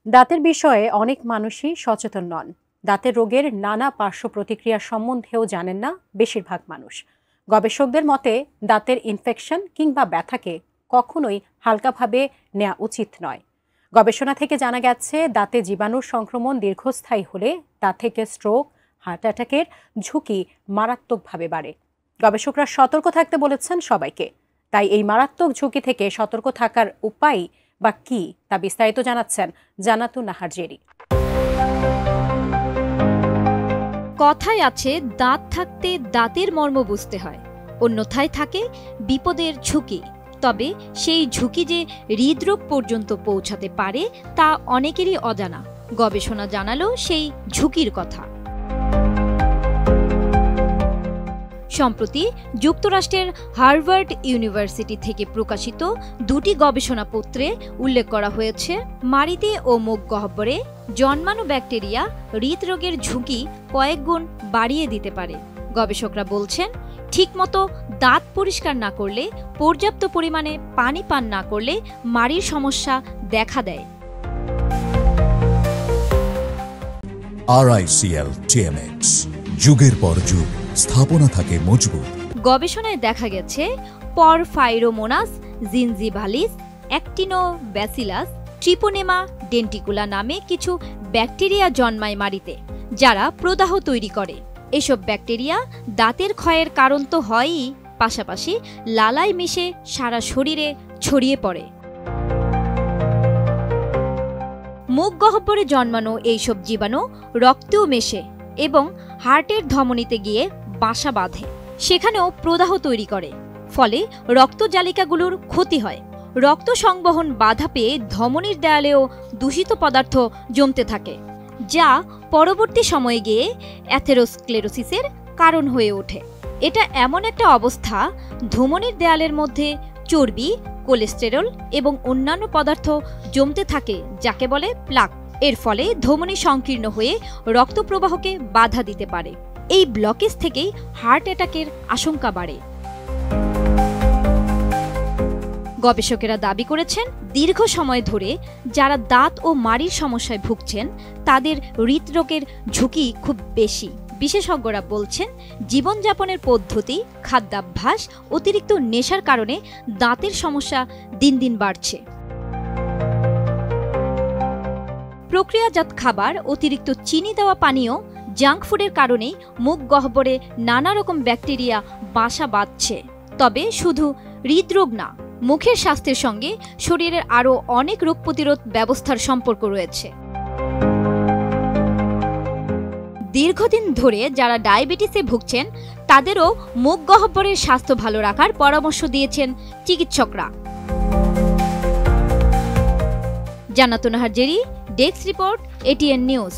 দাঁতের বিষয়ে অনেক মানুষই সচেতন নন। দাঁতের রোগের নানা পার্শ্ব প্রতিক্রিয়া সম্বন্ধেও জানেন না বেশিরভাগ মানুষ। গবেষকদের মতে দাঁতের ইনফেকশন কিংবা ব্যথাকে কখনোই হালকাভাবে নেওয়া উচিত নয়। গবেষণা থেকে জানা গেছে দাঁতে জীবাণুর সংক্রমণ দীর্ঘস্থায়ী হলে তা থেকে স্ট্রোক, হার্ট অ্যাটাকের ঝুঁকি মারাত্মকভাবে বাড়ে। গবেষকরা সতর্ক থাকতে বলেছেন সবাইকে। তাই এই মারাত্মক ঝুঁকি থেকে সতর্ক থাকার উপায় বা কি তা বিস্তারিত জানাচ্ছেন জান্নাতুন নাহার জেরি। কথায় আছে দাঁত থাকতে দাঁতের মর্ম বুঝতে হয়, অন্যথায় থাকে বিপদের ঝুঁকি। তবে সেই ঝুঁকি যে হৃদরোগ পর্যন্ত পৌঁছাতে পারে তা অনেকেরই অজানা। গবেষণা জানালো সেই ঝুঁকির কথা। সম্প্রতি যুক্তরাষ্ট্রের হার্ভার্ড ইউনিভার্সিটি থেকে প্রকাশিত দুটি গবেষণাপত্রে উল্লেখ করা হয়েছে, মাড়িতে ও মুখ গহ্বরে জন্মানো ব্যাকটেরিয়া হৃদরোগের ঝুঁকি কয়েক গুণ বাড়িয়ে দিতে পারে। গবেষকরা বলছেন, ঠিকমতো দাঁত পরিষ্কার না করলে, পর্যাপ্ত পরিমাণে পানি পান না করলে মাড়ির সমস্যা দেখা দেয়। RICL TMX, যুগের পর যুগ স্থাপনা থাকে মজবুত। গবেষণায় দেখা গেছে পরফাইরোমোনাস জিনজিভালিস, অ্যাক্টিনোব্যাসিলাস, ট্রিপোনেমা ডেন্টিকুলা নামে কিছু ব্যাকটেরিয়া জন্মায় মাড়িতে, যারা প্রদাহ তৈরি করে। এসব ব্যাকটেরিয়া দাঁতের ক্ষয়ের কারণ তো হয়ই, পাশাপাশি লালায় মিশে সারা শরীরে ছড়িয়ে পড়ে। মুখ গহ্বরে জন্মানো এইসব জীবাণু রক্তেও মেশে এবং হার্টের ধমনীতে গিয়ে বাসা বাঁধে, সেখানেও প্রদাহ তৈরি করে। ফলে রক্তজালিকাগুলোর ক্ষতি হয়। রক্ত সংবহন বাধা পেয়ে ধমনীর দেয়ালেও দূষিত পদার্থ জমতে থাকে, যা পরবর্তী সময়ে গিয়ে অ্যাথেরোস্ক্লেরোসিসের কারণ হয়ে ওঠে। এটা এমন একটা অবস্থা, ধমনীর দেয়ালের মধ্যে চর্বি, কোলেস্টেরল এবং অন্যান্য পদার্থ জমতে থাকে, যাকে বলে প্লাক। এর ফলে ধমনী সংকীর্ণ হয়ে রক্ত প্রবাহকে বাধা দিতে পারে। এই ব্লকেজ থেকেই হার্ট অ্যাটাকের আশঙ্কা বাড়ে। গবেষকেরা দাবি করেছেন, দীর্ঘ সময় ধরে যারা দাঁত ও মাড়ির সমস্যায় ভুগছেন তাদের হৃদরোগের ঝুঁকি খুব বেশি। বিশেষজ্ঞরা বলছেন, জীবনযাপনের পদ্ধতি, খাদ্যাভ্যাস, অতিরিক্ত নেশার কারণে দাঁতের সমস্যা দিন দিন বাড়ছে। প্রক্রিয়াজাত খাবার, অতিরিক্ত চিনি দেওয়া পানীয়, জাঙ্ক ফুডের কারণেই মুখ গহ্বরে নানা রকম ব্যাকটেরিয়া বাসা বাঁধছে। তবে শুধু হৃদরোগ না, মুখের স্বাস্থ্যের সঙ্গে শরীরের আরও অনেক রোগ প্রতিরোধ ব্যবস্থার সম্পর্ক রয়েছে। দীর্ঘদিন ধরে যারা ডায়াবেটিসে ভুগছেন তাদেরও মুখ গহ্বরের স্বাস্থ্য ভালো রাখার পরামর্শ দিয়েছেন চিকিৎসকরা। জান্নাতুন Nahar Jerry, desk report, ATN news.